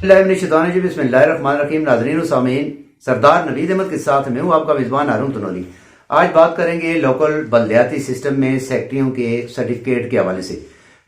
بسم اللہ الرحمن الرحیم. ناظرین و سامعین, سردار نوید احمد کے ساتھ میں ہوں آپ کا میزبان ہارون تنولی. آج بات کریں گے لوکل بلدیاتی سسٹم میں سیکٹریوں کے سرٹیفکیٹ کے حوالے سے.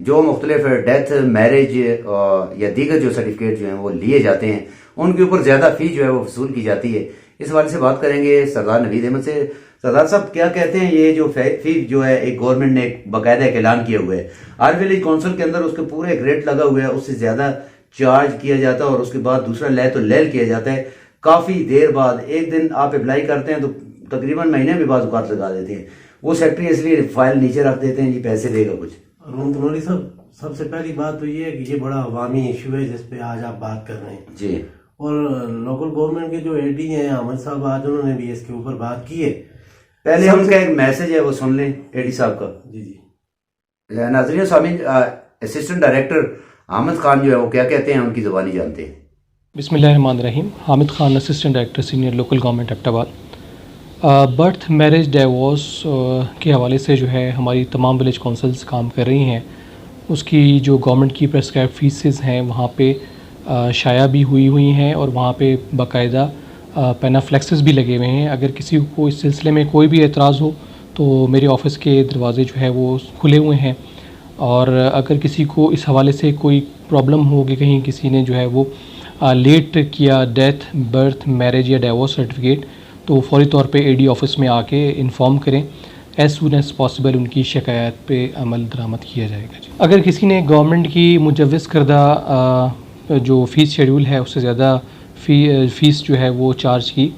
جو مختلف ڈیتھ, میرج یا دیگر جو سرٹیفکیٹ جو ہیں وہ لیے جاتے ہیں, ان کے اوپر زیادہ فی جو ہے وہ وصول کی جاتی ہے. اس حوالے سے بات کریں گے سردار نوید احمد سے. سردار صاحب, کیا کہتے ہیں یہ جو فی جو ہے ایک گورنمنٹ نے باقاعدہ ایک اعلان کیا ہوا ہے, ہر ولیج کونسل کے اندر اس کے پورے ایک ریٹ لگا ہوا ہے, اس سے زیادہ چارج کیا جاتا ہے اور اس کے بعد دوسرا لے تو لیل کیا جاتا ہے. کافی دیر بعد ایک دن آپ اپلائی کرتے ہیں تو تقریباً مہینے بھی بعض اوقات لگا دیتے ہیں. وہ سیکٹری اس لیے فائل نیچے رکھ دیتے ہیں, جی پیسے دے گا کچھ. ارون تنولی صاحب, سب سے پہلی بات تو یہ ہے کہ یہ بڑا عوامی ایشو ہے جس پہ آج آپ بات کر رہے ہیں جی. اور لوکل گورنمنٹ کے جو اے ڈی ہیں احمد صاحب, آج انہوں نے بھی اس کے اوپر بات کی ہے. پہلے ان کا ایک میسج ہے وہ سن لیں اے ڈی صاحب کا. جی جی. ناظرین سامعین, اسسٹنٹ ڈائریکٹر حامد خان جو ہے وہ کیا کہتے ہیں, ان کی زبانی جانتے ہیں. بسم اللہ الرحمن الرحیم. Hamid Khan, assistant director senior local government Abbottabad. Birth, marriage, divorce کے حوالے سے جو ہے ہماری تمام ولیج کونسلز کام کر رہی ہیں. اس کی جو گورنمنٹ کی پریسکرائب فیسز ہیں وہاں پہ شائع بھی ہوئی ہیں اور وہاں پہ باقاعدہ پینافلیکسز بھی لگے ہوئے ہیں. اگر کسی کو اس سلسلے میں کوئی بھی اعتراض ہو تو میرے آفس کے دروازے جو ہے وہ کھلے ہوئے ہیں, اور اگر کسی کو اس حوالے سے کوئی پرابلم ہو کہ کہیں کسی نے جو ہے وہ لیٹ کیا ڈیتھ, برتھ, میرج یا ڈائیورس سرٹیفکیٹ, تو فوری طور پہ اے ڈی آفس میں آ کے انفارم کریں. As soon as possible in کی شکایت پہ عمل درآمد کیا جائے گا. اگر کسی نے گورنمنٹ کی مجوز کردہ جو فیس شیڈول ہے اس سے زیادہ فیس جو ہے وہ چارج کی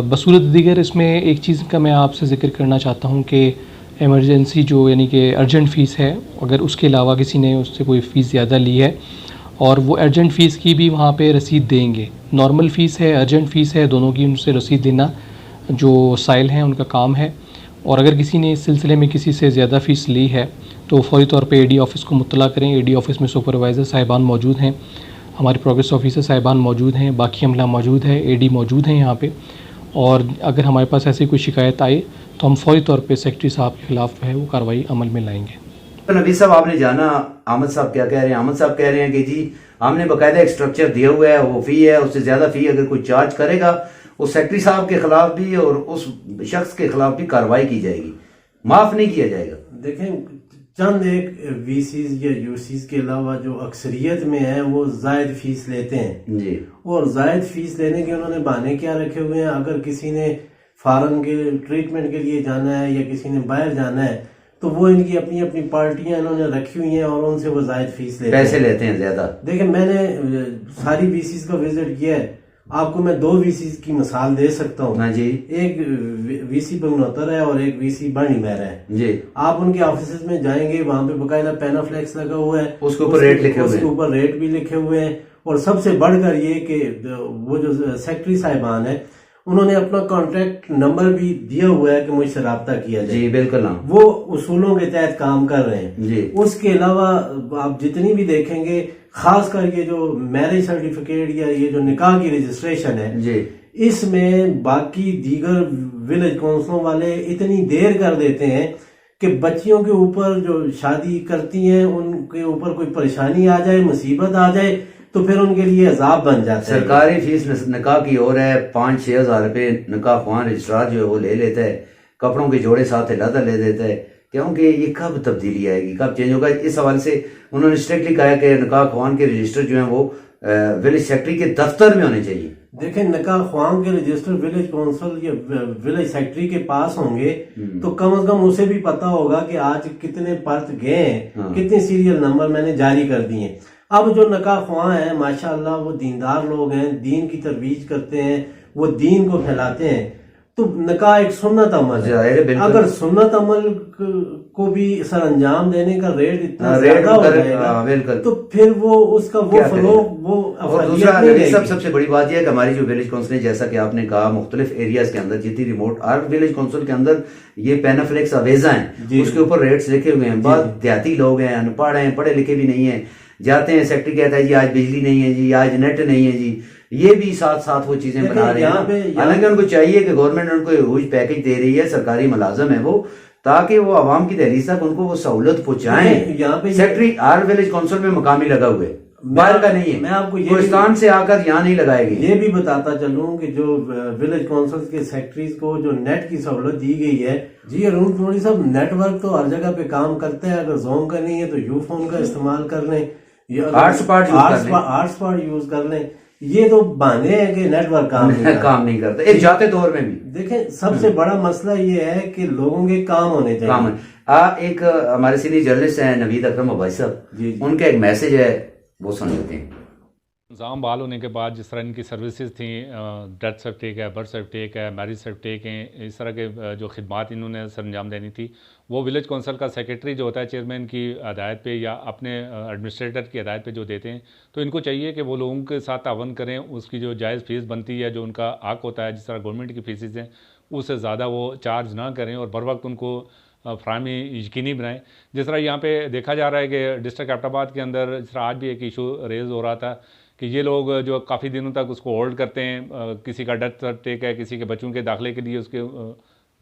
بصورت دیگر, اس میں ایک چیز کا میں آپ سے ذکر کرنا چاہتا ہوں کہ ایمرجنسی جو یعنی کہ ارجنٹ فیس ہے, اگر اس کے علاوہ کسی نے اس سے کوئی فیس زیادہ لی ہے اور وہ ارجنٹ فیس کی بھی وہاں پہ رسید دیں گے. نارمل فیس ہے, ارجنٹ فیس ہے, دونوں کی ان سے رسید دینا جو سائل ہیں ان کا کام ہے. اور اگر کسی نے اس سلسلے میں کسی سے زیادہ فیس لی ہے تو فوری طور پہ اے ڈی آفس کو مطلع کریں. اے ڈی آفس میں سپروائزر صاحبان موجود ہیں, ہمارے پروگریس آفیسر صاحبان موجود ہیں, باقی عملہ موجود ہے, اے ڈی موجود ہیں یہاں پہ. اور اگر ہمارے پاس ایسی کوئی شکایت آئے تو ہم فوری طور پہ سیکرٹری صاحب کے خلاف جو ہے وہ کارروائی عمل میں لائیں گے. نبی صاحب, آپ نے جانا احمد صاحب کیا کہہ رہے ہیں. احمد صاحب کہہ رہے ہیں کہ جی ہم نے باقاعدہ ایک اسٹرکچر دیا ہوا ہے, وہ فی ہے, اس سے زیادہ فی اگر کوئی چارج کرے گا اس سیکرٹری صاحب کے خلاف بھی اور اس شخص کے خلاف بھی کارروائی کی جائے گی, معاف نہیں کیا جائے گا. دیکھیں, چند ایک وی سیز یا یو سیز کے علاوہ جو اکثریت میں ہیں وہ زائد فیس لیتے ہیں جی. اور زائد فیس لینے کے انہوں نے بہانے کیا رکھے ہوئے ہیں. اگر کسی نے فارن کے ٹریٹمنٹ کے لیے جانا ہے یا کسی نے باہر جانا ہے تو وہ ان کی اپنی اپنی پارٹیاں انہوں نے رکھی ہوئی ہیں اور ان سے وہ زائد فیس پیسے لیتے ہیں زیادہ. دیکھیں, میں نے ساری وی سیز کا وزٹ کیا ہے, آپ کو میں 2 وی سیز کی مثال دے سکتا ہوں. ہاں جی. ایک وی سی بنگنوتر ہے اور ایک وی سی بانی مہر ہے. جی. آپ ان کے آفیسز میں جائیں گے, وہاں پہ باقاعدہ پینافلیکس لگا ہوا ہے, اس کے اوپر ریٹ لکھے ہوئے ہیں, اس کے اوپر ریٹ بھی لکھے ہوئے ہیں. اور سب سے بڑھ کر یہ کہ وہ جو سیکرٹری صاحبان ہیں انہوں نے اپنا کانٹیکٹ نمبر بھی دیا ہوا ہے کہ مجھ سے رابطہ کیا جائے. جی بالکل. وہ اصولوں کے تحت کام کر رہے ہیں. جی. اس کے علاوہ آپ جتنی بھی دیکھیں گے, خاص کر یہ جو میرج سرٹیفکیٹ یا یہ جو نکاح کی رجسٹریشن ہے جی, اس میں باقی دیگر ولیج کونسلوں والے اتنی دیر کر دیتے ہیں کہ بچیوں کے اوپر جو شادی کرتی ہیں ان کے اوپر کوئی پریشانی آ جائے, مصیبت آ جائے تو پھر ان کے لیے عذاب بن جاتا ہے. سرکاری فیس نکاح کی اور ہے 5-6 ہزار روپے نکاح خوان رجسٹرار جو ہے وہ لے لیتا ہے, کپڑوں کے جوڑے ساتھ علیحدہ لے دیتا ہے. کیونکہ یہ کب تبدیلی آئے گی, کب چینج ہوگا؟ اس حوالے سے انہوں نے اسٹرکٹلی کہا کہ نکاح خوان کے رجسٹر جو ہیں وہ ولیج سیکرٹری کے دفتر میں ہونے چاہیے. دیکھیں, نکاح خوان کے رجسٹر ولیج کونسل یا ولیج سیکرٹری کے پاس ہوں گے تو کم از کم اسے بھی پتا ہوگا کہ آج کتنے پرت گئے ہیں, کتنے سیریل نمبر میں نے جاری کر دیے ہیں. اب جو نکاح خواہ ہیں ماشاءاللہ وہ دیندار لوگ ہیں, دین کی ترویج کرتے ہیں, وہ دین کو پھیلاتے ہیں. تو نکاح ایک سنت عمل ہے. اگر سنت عمل کو بھی سر انجام دینے کا ریٹ اتنا زیادہ ہو جائے گا تو پھر وہ اس کا وہ فروغ وہ سب سے بڑی بات یہ ہے کہ ہماری جو ولیج کونسل ہے, جیسا کہ آپ نے کہا, مختلف ایریاز کے اندر جتنی ریموٹ ہر ولیج کونسل کے اندر یہ پینافلیکس اویزا ہیں, اس کے اوپر ریٹس لکھے ہوئے ہیں. بعض دیہاتی لوگ ہیں, ان پڑھ ہیں, پڑھے لکھے بھی نہیں ہیں, جاتے ہیں, سیکرٹری کہتا ہے جی آج بجلی نہیں ہے, جی آج نیٹ نہیں ہے, جی یہ بھی ساتھ ساتھ وہ چیزیں بنا رہے ہیں. حالانکہ ان کو چاہیے کہ گورنمنٹ ان کو ہیوج پیکج دے رہی ہے, سرکاری ملازم ہے وہ, تاکہ وہ عوام کی دہلیز تک ان کو وہ سہولت پہنچائیں. سیکرٹری ہر ولیج کونسل میں مقامی لگا ہوئے. باہر کا نہیں ہے, میں آپ کو کوہستان سے آ کر یہاں نہیں لگائے گی. یہ بھی بتاتا چلوں کہ جو ولیج کونسل کے سیکٹریز کو جو نیٹ کی سہولت دی گئی ہے, جی ارون تنوری صاحب, نیٹ ورک تو ہر جگہ پہ کام کرتے ہیں. اگر زوم کا نہیں ہے تو یو فون کا استعمال کر لیں, ہاٹ اسپاٹ یوز کر لیں. یہ تو بہانے ہیں کہ نیٹ ورک کام نہیں کرتا ایک جاتے دور میں بھی. دیکھیں سب سے بڑا مسئلہ یہ ہے کہ لوگوں کے کام ہونے چاہیے. ایک ہمارے سینئر جرنلسٹ ہیں نوید اکرم عباسی صاحب, ان کا ایک میسج ہے وہ سن لیتے ہیں. نظام بحال ہونے کے بعد جس طرح ان کی سروسز تھیں, ڈیتھ سرٹیفکیٹ ہے, برتھ سرٹیفکیٹ ہے, میرج سرٹیفکیٹ ہیں, اس طرح کے جو خدمات انہوں نے سر انجام دینی تھی, وہ ولیج کونسل کا سیکرٹری جو ہوتا ہے چیئرمین کی ہدایت پہ یا اپنے ایڈمنسٹریٹر کی ہدایت پہ جو دیتے ہیں, تو ان کو چاہیے کہ وہ لوگوں کے ساتھ تعاون کریں. اس کی جو جائز فیس بنتی ہے, جو ان کا حق ہوتا ہے, جس طرح گورنمنٹ کی فیسز ہیں, اس سے زیادہ وہ چارج نہ کریں اور بر وقت ان کو فراہمی یقینی بنائیں. جس طرح یہاں پہ دیکھا جا رہا ہے کہ ڈسٹرکٹ ایبٹ آباد کے اندر جس طرح آج بھی ایک ایشو ریز ہو رہا تھا کہ یہ لوگ جو کافی دنوں تک اس کو ہولڈ کرتے ہیں, کسی کا ڈیتھ سرٹیفکیٹ ہے, کسی کے بچوں کے داخلے کے لیے اس کے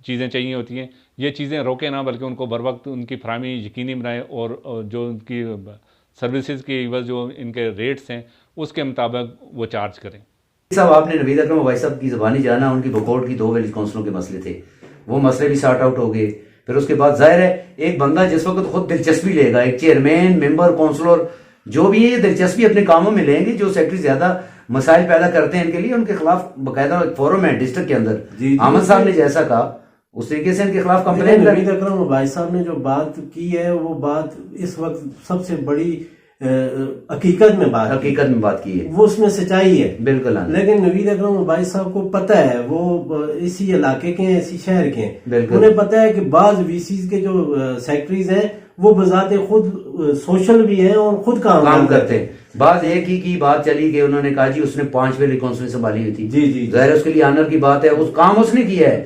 چیزیں چاہیے ہوتی ہیں, یہ چیزیں روکیں نہ بلکہ ان کو بر وقت ان کی فراہمی یقینی بنائیں اور جو ان کی سروسز کی عوض جو ان کے ریٹس ہیں اس کے مطابق وہ چارج کریں. صاحب آپ نے نوید اکرم عباسی صاحب کی زبانی جانا, ان کی بکوٹ کی 2 ولیج کونسلوں کے مسئلے تھے, وہ مسئلے بھی سارٹ آؤٹ ہو گئے. پھر اس کے بعد ظاہر ہے ایک بندہ جس وقت خود دلچسپی لے گا, ایک چیئرمین, ممبر, کونسلر جو بھی ہے دلچسپی اپنے کاموں میں لیں گے. جو سیکٹری زیادہ مسائل پیدا کرتے ہیں ان کے لیے, ان کے خلاف باقاعدہ فورم ہے ڈسٹرکٹ کے اندر. احمد صاحب نے جیسا کہا اس طریقے سے ان کے خلاف کمپلین نوید اکرم عباسی صاحب نے جو بات کی ہے وہ بات اس وقت سب سے بڑی حقیقت میں بات کی ہے, وہ اس میں سچائی ہے بالکل. لیکن نوید اکرم عباسی صاحب کو پتہ ہے, وہ اسی علاقے کے ہیں, اسی شہر کے ہیں, انہیں پتہ ہے کہ بعض وی سیز کے جو سیکٹریز ہیں وہ بذات خود سوشل بھی ہیں اور خود کام کرتے ہیں. بعض ایک ہی کی بات چلی کہ انہوں نے کہا جی اس نے 5 ولیج کونسلیں سنبھالی ہوئی تھی. جی ظاہر اس کے لیے آنر کی بات ہے, اس کام اس نے کیا ہے,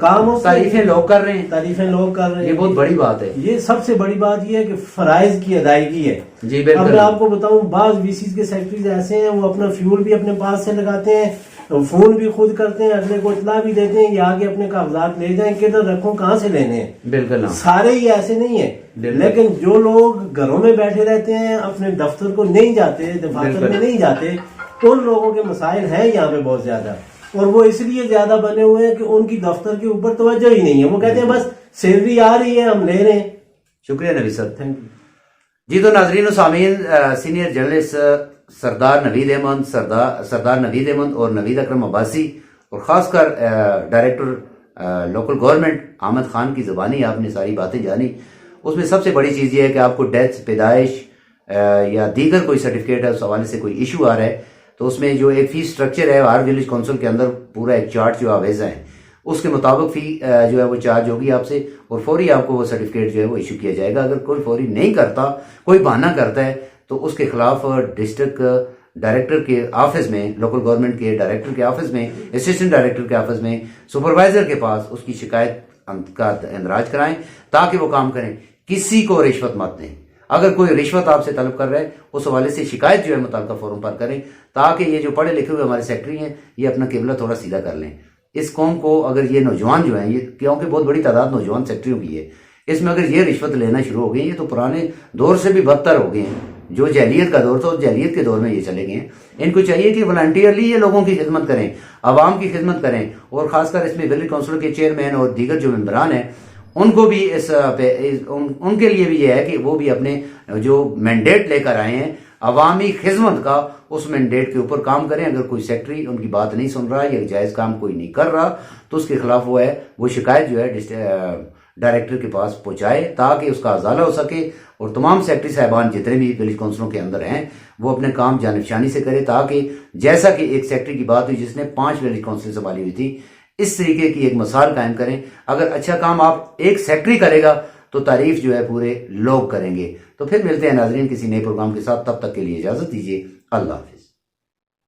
تعریفیں لوگ کر رہے ہیں, یہ بہت بڑی بات ہے. یہ سب سے بڑی بات یہ ہے کہ فرائض کی ادائیگی ہے. جی بالکل. اب میں آپ کو بتاؤں بعض وی سیز کے سیکٹریز ایسے ہیں وہ اپنا فیول بھی اپنے پاس سے لگاتے ہیں, فون بھی خود کرتے ہیں, اگلے کو اطلاع بھی دیتے ہیں, یہ آگے اپنے کاغذات لے جائیں, کدھر رکھوں, کہاں سے لینے ہیں. بالکل سارے ہی ایسے نہیں ہیں, لیکن جو لوگ گھروں میں بیٹھے رہتے ہیں, اپنے دفتر کو نہیں جاتے, دفاتر میں نہیں جاتے, ان لوگوں کے مسائل ہیں یہاں پہ بہت زیادہ, اور وہ اس لیے زیادہ بنے ہوئے ہیں کہ ان کی دفتر کے اوپر توجہ ہی نہیں ہے. وہ کہتے ہیں بس سیلری آ رہی ہے ہم لے رہے ہیں. شکریہ نبی صاحب, تھینک یو. جی تو ناظرین و سامعین, سینئر جرنلسٹ سردار نوید احمد اور نوید اکرم عباسی اور خاص کر director local government Ahmad Khan کی زبانی آپ نے ساری باتیں جانی. اس میں سب سے بڑی چیز یہ ہے کہ آپ کو ڈیتھ, پیدائش یا دیگر کوئی سرٹیفکیٹ ہے اس حوالے سے کوئی ایشو آ رہا ہے تو اس میں جو ایک فی سٹرکچر ہے ہر ولیج کونسل کے اندر پورا ایک چارٹ جو آویزہ ہے اس کے مطابق فی جو ہے وہ چارج ہوگی آپ سے, اور فوری آپ کو وہ سرٹیفکیٹ جو ہے وہ ایشو کیا جائے گا. اگر کوئی فوری نہیں کرتا, کوئی بہانہ کرتا ہے تو اس کے خلاف ڈسٹرکٹ ڈائریکٹر کے آفس میں, لوکل گورنمنٹ کے ڈائریکٹر کے آفس میں, اسسٹنٹ ڈائریکٹر کے آفس میں, سپروائزر کے پاس اس کی شکایت کا اندراج کرائیں تاکہ وہ کام کریں. کسی کو رشوت مت دیں. اگر کوئی رشوت آپ سے طلب کر رہا ہے اس حوالے سے شکایت جو ہے متعلقہ فورم پر کریں تاکہ یہ جو پڑھے لکھے ہوئے ہمارے سیکٹری ہیں یہ اپنا قبلہ تھوڑا سیدھا کر لیں. اس قوم کو اگر یہ نوجوان جو ہیں, یہ کیونکہ بہت بڑی تعداد نوجوان سیکٹریوں کی ہے, اس میں اگر یہ رشوت لینا شروع ہو گئی ہیں تو پرانے دور سے بھی بدتر ہو گئے ہیں. جو جہلیت کا دور تھا اس جہلیت کے دور میں یہ چلے گئے ہیں. ان کو چاہیے کہ والنٹیئرلی یہ لوگوں کی خدمت کریں, عوام کی خدمت کریں, اور خاص کر اس میں ولیج کونسل کے چیئرمین اور دیگر جو ممبران ہیں ان کو بھی ان کے لیے بھی یہ ہے کہ وہ بھی اپنے جو مینڈیٹ لے کر آئے ہیں عوامی خدمت کا, اس مینڈیٹ کے اوپر کام کریں. اگر کوئی سیکٹری ان کی بات نہیں سن رہا یا جائز کام کوئی نہیں کر رہا تو اس کے خلاف وہ شکایت جو ہے ڈائریکٹر کے پاس پہنچائے تاکہ اس کا ازالہ ہو سکے, اور تمام سیکٹری صاحبان جتنے بھی ولیج کونسلوں کے اندر ہیں وہ اپنے کام جانبشانی سے کرے تاکہ جیسا کہ ایک سیکٹری کی بات ہوئی جس نے 5 ولیج کونسل سنبھالی ہوئی تھی, اس طریقے کی ایک مثال قائم کریں. اگر اچھا کام آپ ایک سیکٹری کرے گا تو تعریف جو ہے پورے لوگ کریں گے. تو پھر ملتے ہیں ناظرین کسی نئے پروگرام کے ساتھ, تب تک کے لیے اجازت دیجیے. اللہ حافظ.